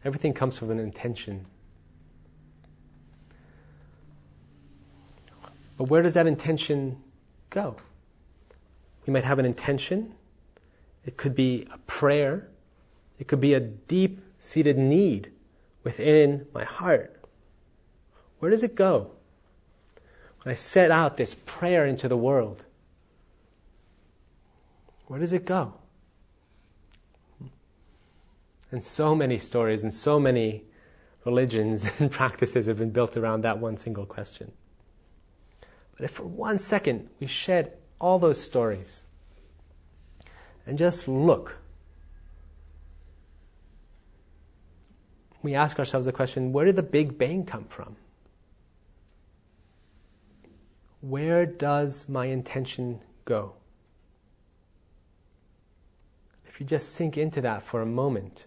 Everything comes from an intention. But where does that intention go? We might have an intention. It could be a prayer. It could be a deep-seated need within my heart. Where does it go? When I set out this prayer into the world, where does it go? And so many stories and so many religions and practices have been built around that one single question. But if for 1 second we shed all those stories and just look, we ask ourselves the question, where did the Big Bang come from? Where does my intention go? If you just sink into that for a moment,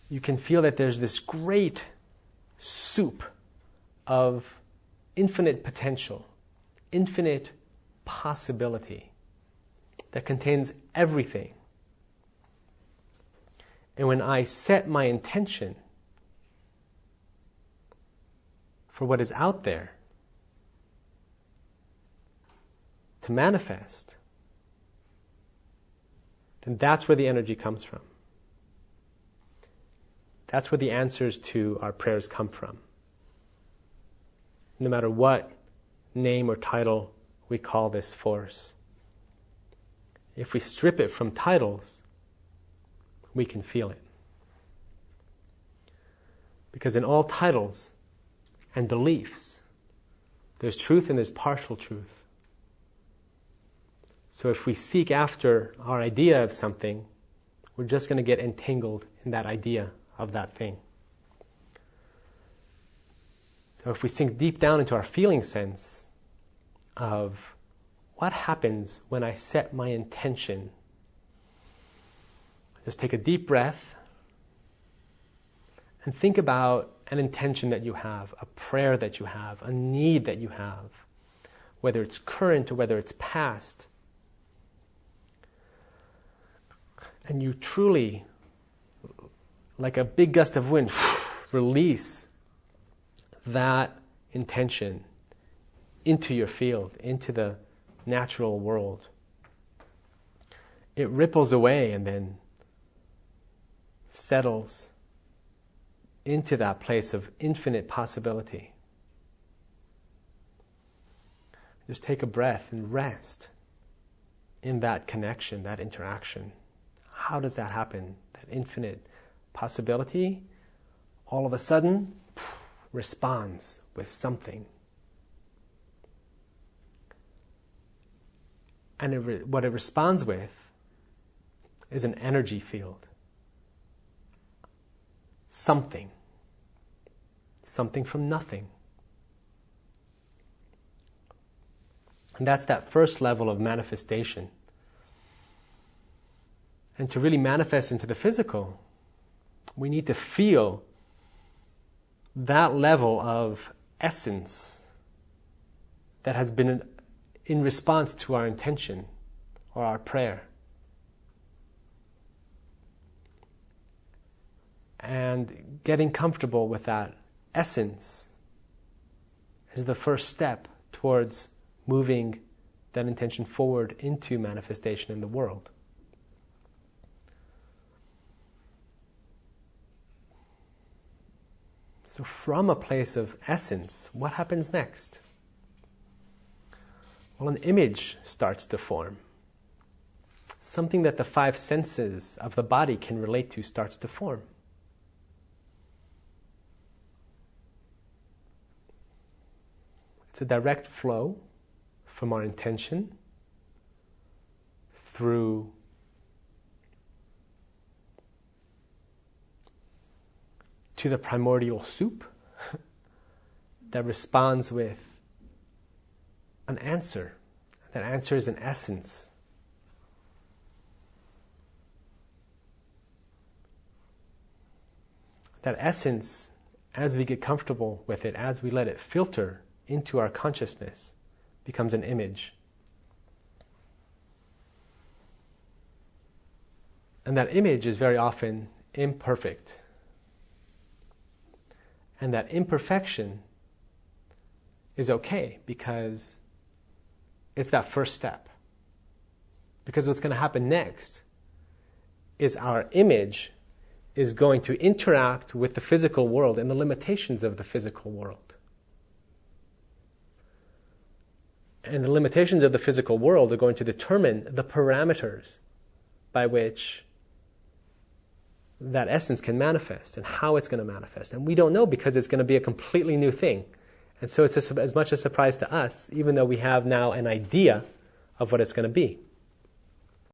you can feel that there's this great soup of infinite potential, infinite possibility that contains everything. And when I set my intention for what is out there to manifest, then that's where the energy comes from. That's where the answers to our prayers come from. No matter what name or title we call this force. If we strip it from titles, we can feel it. Because in all titles and beliefs, there's truth and there's partial truth. So if we seek after our idea of something, we're just going to get entangled in that idea of that thing. So if we sink deep down into our feeling sense of what happens when I set my intention, just take a deep breath and think about an intention that you have, a prayer that you have, a need that you have, whether it's current or whether it's past. And you truly, like a big gust of wind, release that intention into your field, into the natural world. It ripples away and then settles into that place of infinite possibility. Just take a breath and rest in that connection, that interaction. How does that happen? That infinite possibility all of a sudden responds with something. And what it responds with is an energy field. Something. Something from nothing. And that's that first level of manifestation. And to really manifest into the physical, we need to feel that level of essence that has been in response to our intention or our prayer. And getting comfortable with that essence is the first step towards moving that intention forward into manifestation in the world. So from a place of essence, what happens next? Well, an image starts to form. Something that the 5 senses of the body can relate to starts to form. It's a direct flow from our intention through to the primordial soup that responds with an answer. That answer is an essence. That essence, as we get comfortable with it, as we let it filter into our consciousness, becomes an image. And that image is very often imperfect. And that imperfection is okay because it's that first step. Because what's going to happen next is our image is going to interact with the physical world and the limitations of the physical world. And the limitations of the physical world are going to determine the parameters by which that essence can manifest and how it's going to manifest. And we don't know because it's going to be a completely new thing. And so it's as much a surprise to us, even though we have now an idea of what it's going to be.